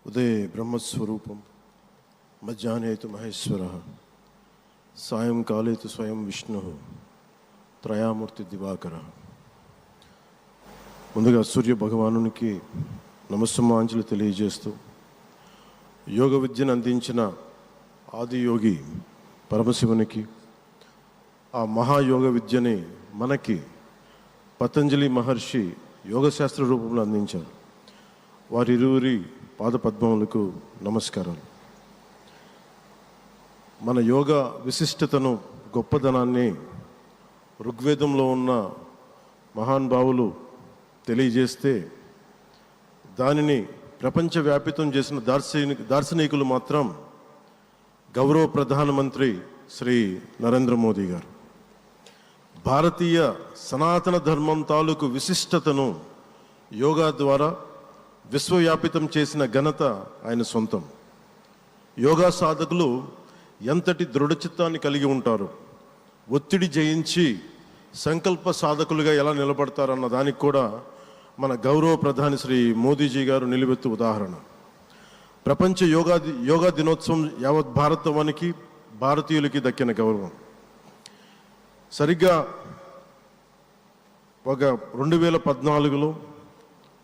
ఉదయ బ్రహ్మస్వరూపం మధ్యాహ్నేతు మహేశ్వర సాయంకాలేతు స్వయం విష్ణు త్రయామూర్తి దివాకర. ముందుగా సూర్య భగవానునికి నమస్సుమాంజలి తెలియజేస్తూ యోగ విద్యను అందించిన ఆదియోగి పరమశివునికి, ఆ మహాయోగ విద్యని మనకి పతంజలి మహర్షి యోగశాస్త్ర రూపంలో అందించారు. వారిరువురి పాదపద్మములకు నమస్కారాలు. మన యోగ విశిష్టతను, గొప్పదనాన్ని ఋగ్వేదంలో ఉన్న మహానుభావులు తెలియజేస్తే దానిని ప్రపంచవ్యాపితం చేసిన దార్శనికులు మాత్రం గౌరవ ప్రధానమంత్రి శ్రీ నరేంద్ర మోదీ గారు. భారతీయ సనాతన ధర్మం తాలూకు విశిష్టతను యోగా ద్వారా విశ్వవ్యాపితం చేసిన ఘనత ఆయన సొంతం. యోగా సాధకులు ఎంతటి దృఢచిత్తాన్ని కలిగి ఉంటారు, ఒత్తిడి జయించి సంకల్ప సాధకులుగా ఎలా నిలబడతారన్న దానికి కూడా మన గౌరవ ప్రధాని శ్రీ మోదీజీ గారు నిలువెత్తు ఉదాహరణ. ప్రపంచ యోగా దినోత్సవం యావత్ భారతవానికి, భారతీయులకి దక్కిన గౌరవం. సరిగ్గా ఒక 2014లో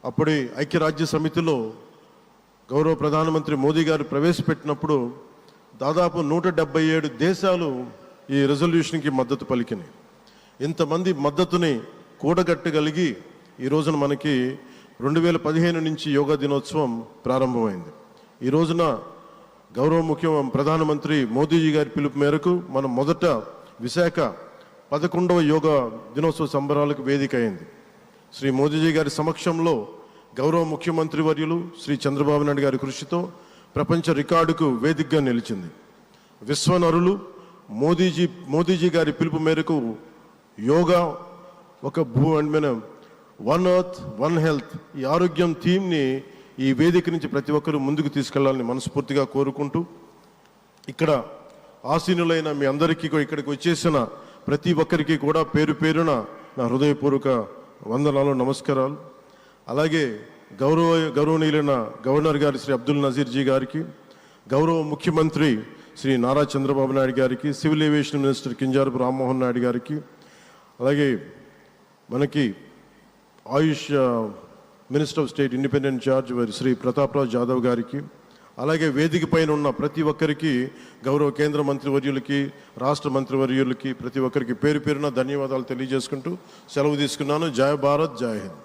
అప్పుడే ఐక్యరాజ్య సమితిలో గౌరవ ప్రధానమంత్రి మోదీ గారు ప్రవేశపెట్టినప్పుడు దాదాపు 177 దేశాలు ఈ రెజల్యూషన్కి మద్దతు పలికినాయి. ఇంతమంది మద్దతుని కూడగట్టగలిగి ఈ రోజున మనకి 2015 నుంచి యోగా దినోత్సవం ప్రారంభమైంది. ఈ రోజున గౌరవ ప్రధానమంత్రి మోదీజీ గారి పిలుపు మేరకు మనం మొదట విశాఖ 11వ యోగా దినోత్సవ సంబరాలకు వేదిక అయింది. శ్రీ మోదీజీ గారి సమక్షంలో గౌరవ ముఖ్యమంత్రి వర్యులు శ్రీ చంద్రబాబు నాయుడు గారి కృషితో ప్రపంచ రికార్డుకు వేదికగా నిలిచింది. విశ్వనరులు మోదీజీ గారి పిలుపు మేరకు యోగా ఒక వన్ ఎర్త్ వన్ హెల్త్, ఈ ఆరోగ్యం థీమ్ని ఈ వేదిక నుంచి ప్రతి ఒక్కరూ ముందుకు తీసుకెళ్లాలని మనస్ఫూర్తిగా కోరుకుంటూ, ఇక్కడ ఆసీనులైన మీ అందరికీ ఇక్కడికి వచ్చేసిన ప్రతి ఒక్కరికి కూడా పేరు పేరున నా హృదయపూర్వక వందనాలు, నమస్కారాలు. అలాగే గౌరవనీయులైన గవర్నర్ గారి శ్రీ అబ్దుల్ నజీర్ జీ గారికి, గౌరవ ముఖ్యమంత్రి శ్రీ నారా చంద్రబాబు నాయుడు గారికి, civil aviation minister Kinjarapu Rammohan Naidu గారికి, అలాగే మనకి Ayush minister of state independent charge Shri Prataprao Jadhav గారికి, అలాగే వేదిక పైన ఉన్న ప్రతి ఒక్కరికి, గౌరవ కేంద్ర మంత్రివర్యులకి, రాష్ట్ర మంత్రివర్యులకి, ప్రతి ఒక్కరికి పేరు పేరున ధన్యవాదాలు తెలియజేసుకుంటూ సెలవు తీసుకున్నాను. జై భారత్, జై హింద్.